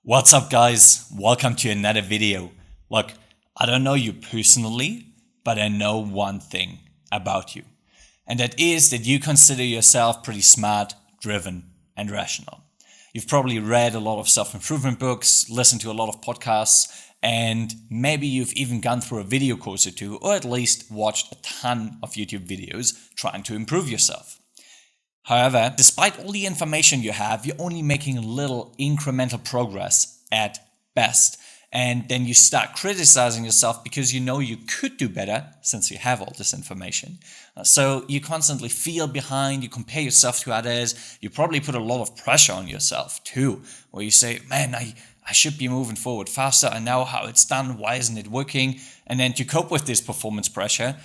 What's up, guys? Welcome to another video. Look, I don't know you personally, but I know one thing about you. And that is that you consider yourself pretty smart, driven, and rational. You've probably read a lot of self-improvement books, listened to a lot of podcasts, and maybe you've even gone through a video course or two, or at least watched a ton of YouTube videos trying to improve yourself. However, despite all the information you have, you're only making a little incremental progress at best. And then you start criticizing yourself because you know you could do better since you have all this information. So you constantly feel behind, you compare yourself to others, you probably put a lot of pressure on yourself too, where you say, man, I should be moving forward faster. I know how it's done. Why isn't it working? And then to cope with this performance pressure,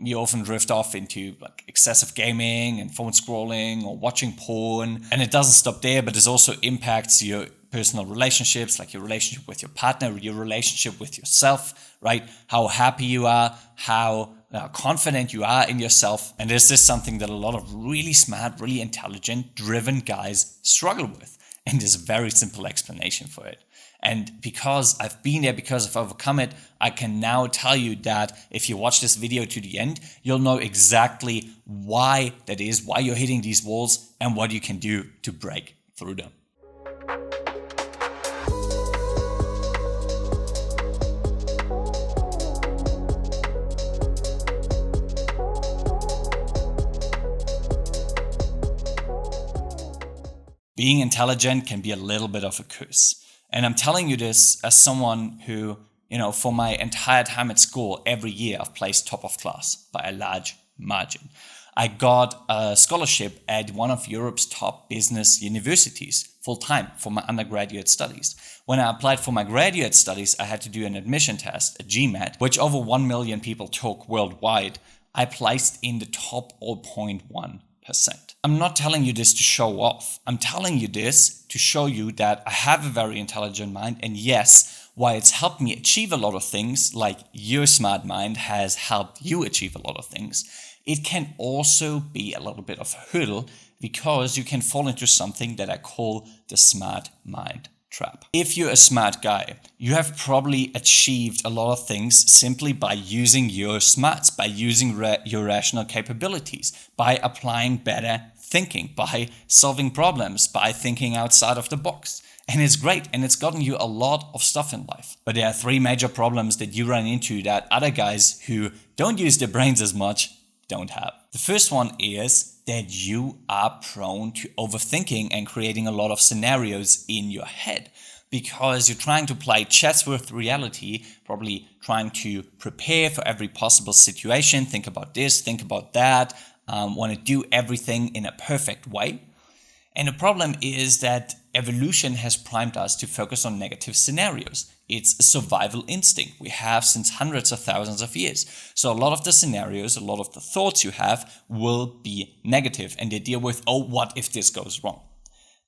you often drift off into like excessive gaming and phone scrolling or watching porn. And it doesn't stop there, but it also impacts your personal relationships, like your relationship with your partner, your relationship with yourself, right? How happy you are, how confident you are in yourself. And this is something that a lot of really smart, really intelligent, driven guys struggle with. And there's a very simple explanation for it. And because I've been there, because I've overcome it, I can now tell you that if you watch this video to the end, you'll know exactly why that is, why you're hitting these walls, and what you can do to break through them. Being intelligent can be a little bit of a curse. And I'm telling you this as someone who, for my entire time at school, every year I've placed top of class by a large margin. I got a scholarship at one of Europe's top business universities full-time for my undergraduate studies. When I applied for my graduate studies, I had to do an admission test, a GMAT, which over 1 million people took worldwide. I placed in the top 0.1%. I'm not telling you this to show off. I'm telling you this to show you that I have a very intelligent mind, and yes, while it's helped me achieve a lot of things, like your smart mind has helped you achieve a lot of things, it can also be a little bit of a hurdle because you can fall into something that I call the smart mind trap. If you're a smart guy, you have probably achieved a lot of things simply by using your smarts, by using your rational capabilities, by applying better thinking, by solving problems, by thinking outside of the box. And it's great, and it's gotten you a lot of stuff in life. But there are 3 major problems that you run into that other guys who don't use their brains as much don't have. The first one is that you are prone to overthinking and creating a lot of scenarios in your head because you're trying to play chess with reality, probably trying to prepare for every possible situation, think about this, think about that, want to do everything in a perfect way. And the problem is that evolution has primed us to focus on negative scenarios. It's a survival instinct we have since hundreds of thousands of years. So a lot of the scenarios, a lot of the thoughts you have will be negative, and they deal with, oh, what if this goes wrong?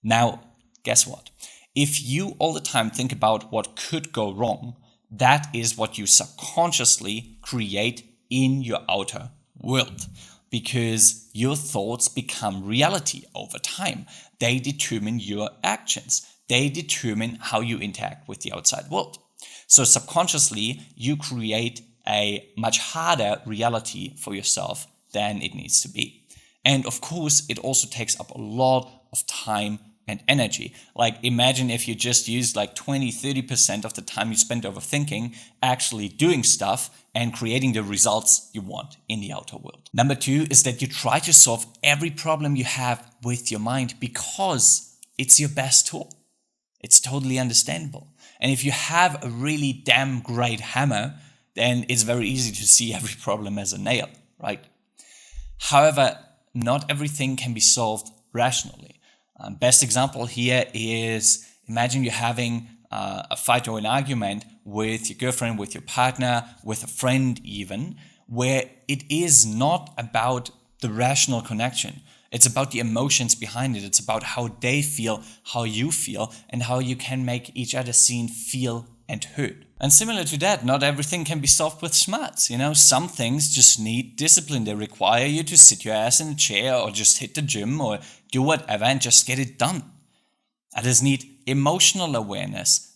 Now, guess what? If you all the time think about what could go wrong, that is what you subconsciously create in your outer world. Because your thoughts become reality over time. They determine your actions. They determine how you interact with the outside world. So subconsciously, you create a much harder reality for yourself than it needs to be. And of course, it also takes up a lot of time and energy. Like imagine if you just used like 20-30% of the time you spend overthinking actually doing stuff and creating the results you want in the outer world. Number 2 is that you try to solve every problem you have with your mind because it's your best tool. It's totally understandable. And if you have a really damn great hammer, then it's very easy to see every problem as a nail, right? However, not everything can be solved rationally. Best example here is imagine you're having a fight or an argument with your girlfriend, with your partner, with a friend even, where it is not about the rational connection. It's about the emotions behind it. It's about how they feel, how you feel, and how you can make each other seen, feel, and heard. And similar to that, not everything can be solved with smarts. Some things just need discipline. They require you to sit your ass in a chair or just hit the gym or do whatever and just get it done. Others need emotional awareness,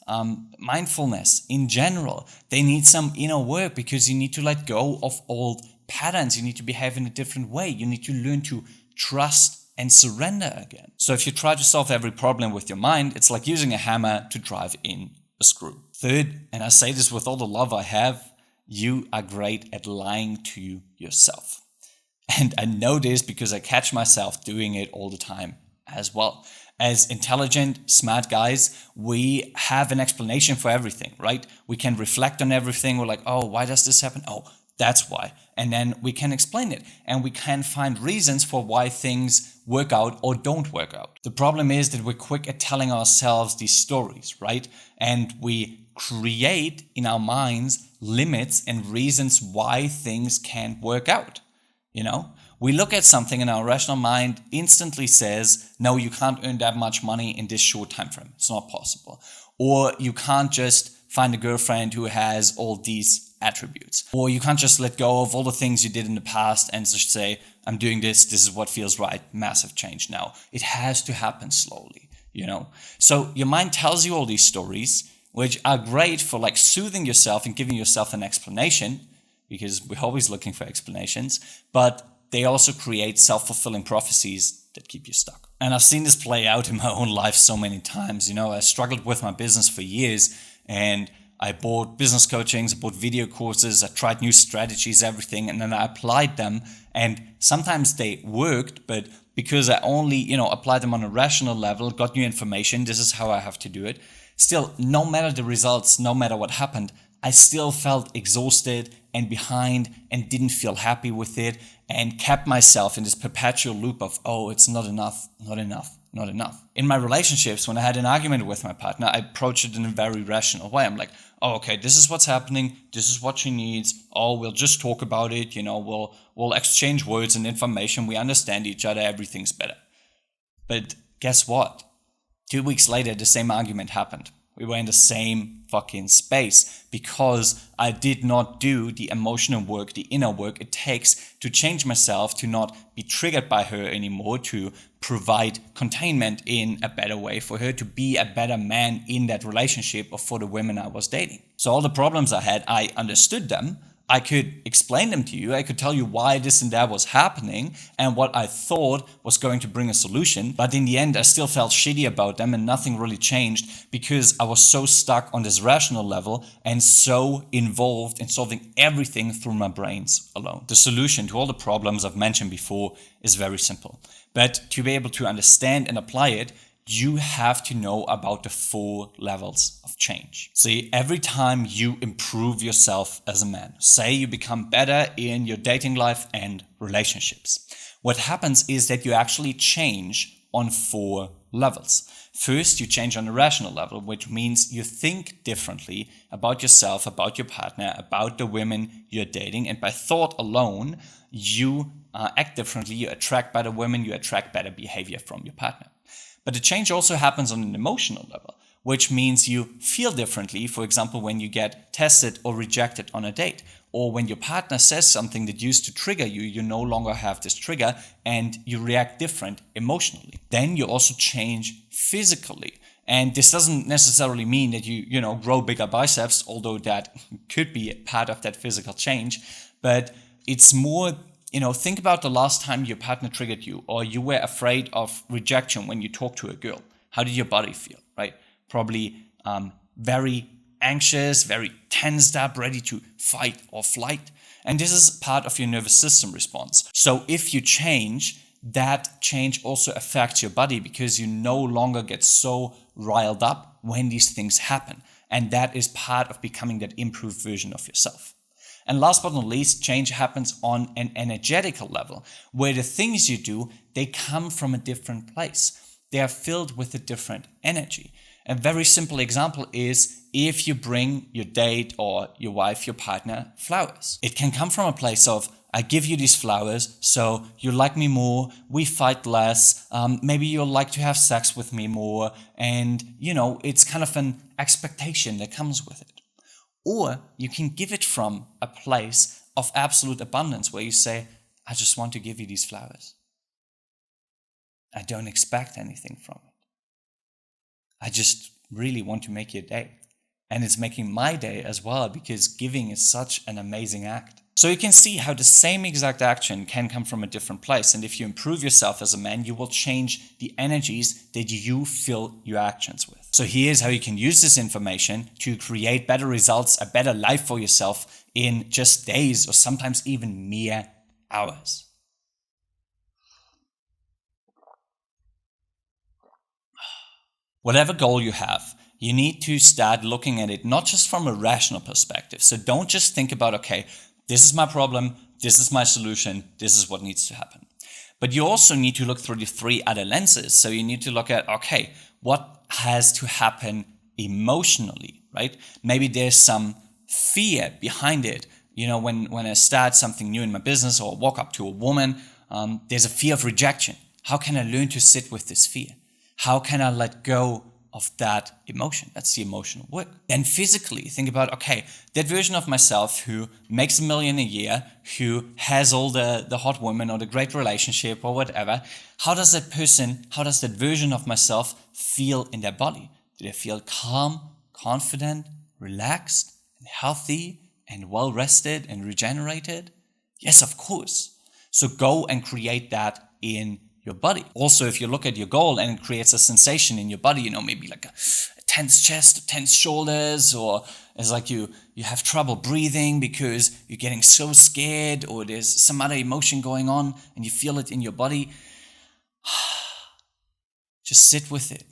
mindfulness in general. They need some inner work because you need to let go of old patterns. You need to behave in a different way. You need to learn to trust and surrender again. So if you try to solve every problem with your mind, it's like using a hammer to drive in a screw. Third, and I say this with all the love I have, you are great at lying to yourself. And I know this because I catch myself doing it all the time as well. As intelligent, smart guys, we have an explanation for everything, right? We can reflect on everything. We're like, oh, why does this happen? Oh, that's why. And then we can explain it. And we can find reasons for why things work out or don't work out. The problem is that we're quick at telling ourselves these stories, right? And we create in our minds limits and reasons why things can't work out. You know, we look at something and our rational mind instantly says, no, you can't earn that much money in this short time frame. It's not possible. Or you can't just find a girlfriend who has all these attributes. Or you can't just let go of all the things you did in the past and just say, I'm doing this is what feels right, massive change now. It has to happen slowly, you know. So your mind tells you all these stories, which are great for like soothing yourself and giving yourself an explanation, because we're always looking for explanations, but they also create self-fulfilling prophecies that keep you stuck. And I've seen this play out in my own life so many times. You know, I struggled with my business for years, and I bought business coachings, I bought video courses, I tried new strategies, everything, and then I applied them. And sometimes they worked, but because I only, applied them on a rational level, got new information, this is how I have to do it. Still, no matter the results, no matter what happened, I still felt exhausted and behind and didn't feel happy with it and kept myself in this perpetual loop of, oh, it's not enough, not enough, not enough. In my relationships, when I had an argument with my partner, I approached it in a very rational way. I'm like, oh, okay, this is what's happening. This is what she needs. Oh, we'll just talk about it. We'll exchange words and information. We understand each other. Everything's better. But guess what? 2 weeks later, the same argument happened. We were in the same fucking space because I did not do the emotional work, the inner work it takes to change myself, to not be triggered by her anymore, to provide containment in a better way for her, to be a better man in that relationship or for the women I was dating. So all the problems I had, I understood them. I could explain them to you. I could tell you why this and that was happening and what I thought was going to bring a solution. But in the end, I still felt shitty about them and nothing really changed because I was so stuck on this rational level and so involved in solving everything through my brains alone. The solution to all the problems I've mentioned before is very simple. But to be able to understand and apply it, you have to know about the 4 levels of change. See, every time you improve yourself as a man, say you become better in your dating life and relationships, what happens is that you actually change on 4 levels. First, you change on a rational level, which means you think differently about yourself, about your partner, about the women you're dating, and by thought alone, you act differently, you attract better women, you attract better behavior from your partner. But the change also happens on an emotional level, which means you feel differently. For example, when you get tested or rejected on a date, or when your partner says something that used to trigger you, you no longer have this trigger and you react different emotionally. Then you also change physically. And this doesn't necessarily mean that you grow bigger biceps, although that could be part of that physical change. But it's more, think about the last time your partner triggered you or you were afraid of rejection when you talked to a girl. How did your body feel, right? Probably very anxious, very tensed up, ready to fight or flight. And this is part of your nervous system response. So if you change, that change also affects your body because you no longer get so riled up when these things happen. And that is part of becoming that improved version of yourself. And last but not least, change happens on an energetical level, where the things you do, they come from a different place. They are filled with a different energy. A very simple example is if you bring your date or your wife, your partner, flowers. It can come from a place of, I give you these flowers, so you like me more, we fight less, maybe you'll like to have sex with me more, and it's kind of an expectation that comes with it. Or you can give it from a place of absolute abundance where you say, I just want to give you these flowers. I don't expect anything from it. I just really want to make your day. And it's making my day as well, because giving is such an amazing act. So you can see how the same exact action can come from a different place. And if you improve yourself as a man, you will change the energies that you fill your actions with. So here's how you can use this information to create better results, a better life for yourself in just days or sometimes even mere hours. Whatever goal you have, you need to start looking at it not just from a rational perspective. So don't just think about, okay, this is my problem, this is my solution, this is what needs to happen. But you also need to look through the three other lenses. So you need to look at, okay, what has to happen emotionally, right? Maybe there's some fear behind it. You know, when I start something new in my business or walk up to a woman, there's a fear of rejection. How can I learn to sit with this fear? How can I let go of that emotion? That's the emotional work. Then physically, think about, okay, that version of myself who makes $1 million a year, who has all the hot women or the great relationship or whatever, how does that version of myself feel in their body? Do they feel calm, confident, relaxed, and healthy, and well-rested and regenerated? Yes, of course. So go and create that in your body. Also, if you look at your goal and it creates a sensation in your body, you know, maybe like a tense chest, tense shoulders, or it's like you have trouble breathing because you're getting so scared, or there's some other emotion going on and you feel it in your body, just sit with it.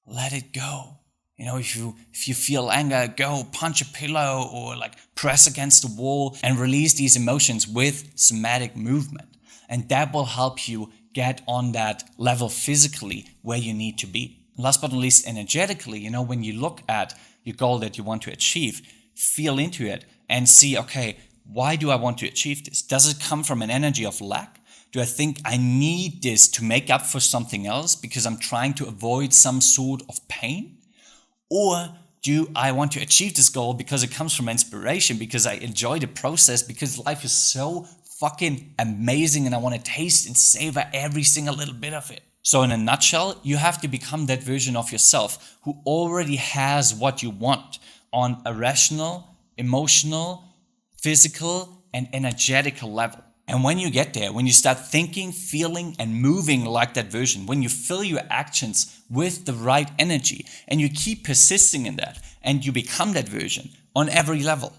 Let it go. You know, if you feel anger, go punch a pillow or like press against the wall and release these emotions with somatic movement. And that will help you get on that level physically where you need to be. Last but not least, energetically, you know, when you look at your goal that you want to achieve, feel into it and see, okay, why do I want to achieve this? Does it come from an energy of lack? Do I think I need this to make up for something else because I'm trying to avoid some sort of pain? Or do I want to achieve this goal because it comes from inspiration, because I enjoy the process, because life is so fucking amazing and I want to taste and savor every single little bit of it? So in a nutshell, you have to become that version of yourself who already has what you want on a rational, emotional, physical, and energetical level. And when you get there, when you start thinking, feeling, and moving like that version, when you fill your actions with the right energy and you keep persisting in that and you become that version on every level,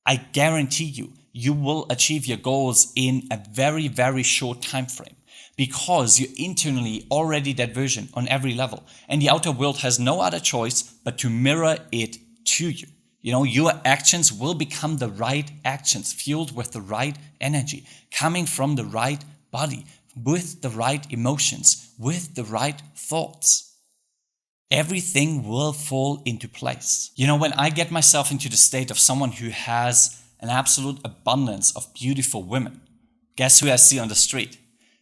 I guarantee you will achieve your goals in a very, very short time frame, because you're internally already that version on every level. And the outer world has no other choice but to mirror it to you. You know, your actions will become the right actions, fueled with the right energy, coming from the right body, with the right emotions, with the right thoughts. Everything will fall into place. You know, when I get myself into the state of someone who has an absolute abundance of beautiful women, guess who I see on the street?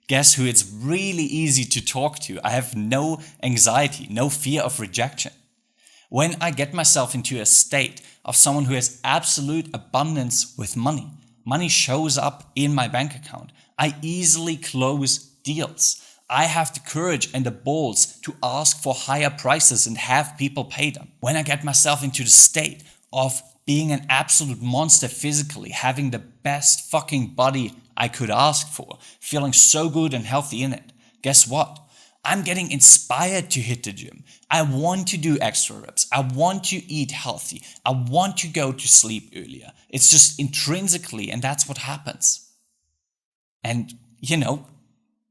Guess who it's really easy to talk to? I have no anxiety, no fear of rejection. When I get myself into a state of someone who has absolute abundance with money, money shows up in my bank account. I easily close deals. I have the courage and the balls to ask for higher prices and have people pay them. When I get myself into the state of being an absolute monster physically, having the best fucking body I could ask for, feeling so good and healthy in it, guess what? I'm getting inspired to hit the gym. I want to do extra reps. I want to eat healthy. I want to go to sleep earlier. It's just intrinsically, and that's what happens. And, you know,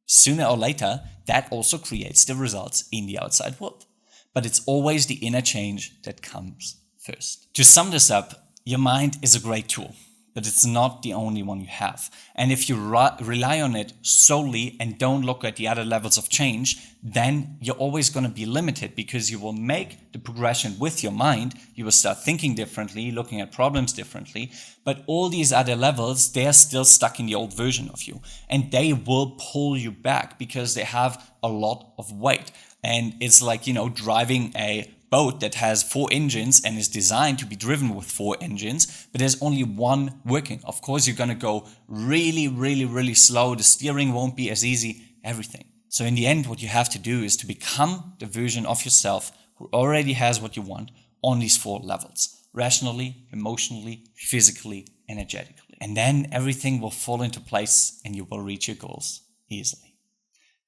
sooner or later, that also creates the results in the outside world. But it's always the inner change that comes first. To sum this up, your mind is a great tool, but it's not the only one you have. And if you rely on it solely and don't look at the other levels of change, then you're always going to be limited, because you will make the progression with your mind. You will start thinking differently, looking at problems differently, but all these other levels, they're still stuck in the old version of you, and they will pull you back because they have a lot of weight. And it's like, you know, driving a boat that has 4 engines and is designed to be driven with 4 engines, but there's only one working. Of course, you're going to go really, really, really slow. The steering won't be as easy, everything. So in the end, what you have to do is to become the version of yourself who already has what you want on these 4 levels: rationally, emotionally, physically, energetically. And then everything will fall into place and you will reach your goals easily.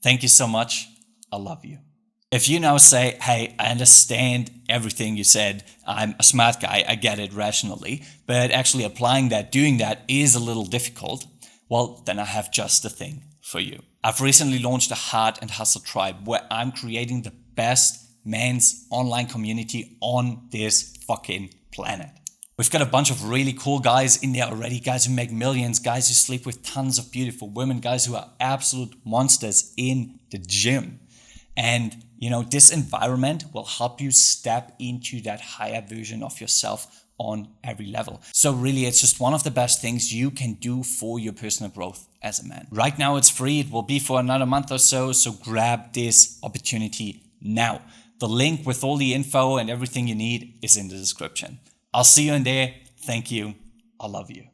Thank you so much. I love you. If you now say, hey, I understand everything you said, I'm a smart guy, I get it rationally, but actually applying that, doing that is a little difficult, well, then I have just the thing for you. I've recently launched a Heart and Hustle Tribe where I'm creating the best men's online community on this fucking planet. We've got a bunch of really cool guys in there already, guys who make millions, guys who sleep with tons of beautiful women, guys who are absolute monsters in the gym. And, this environment will help you step into that higher version of yourself on every level. So really, it's just one of the best things you can do for your personal growth as a man. Right now, it's free. It will be for another month or so. So grab this opportunity now. The link with all the info and everything you need is in the description. I'll see you in there. Thank you. I love you.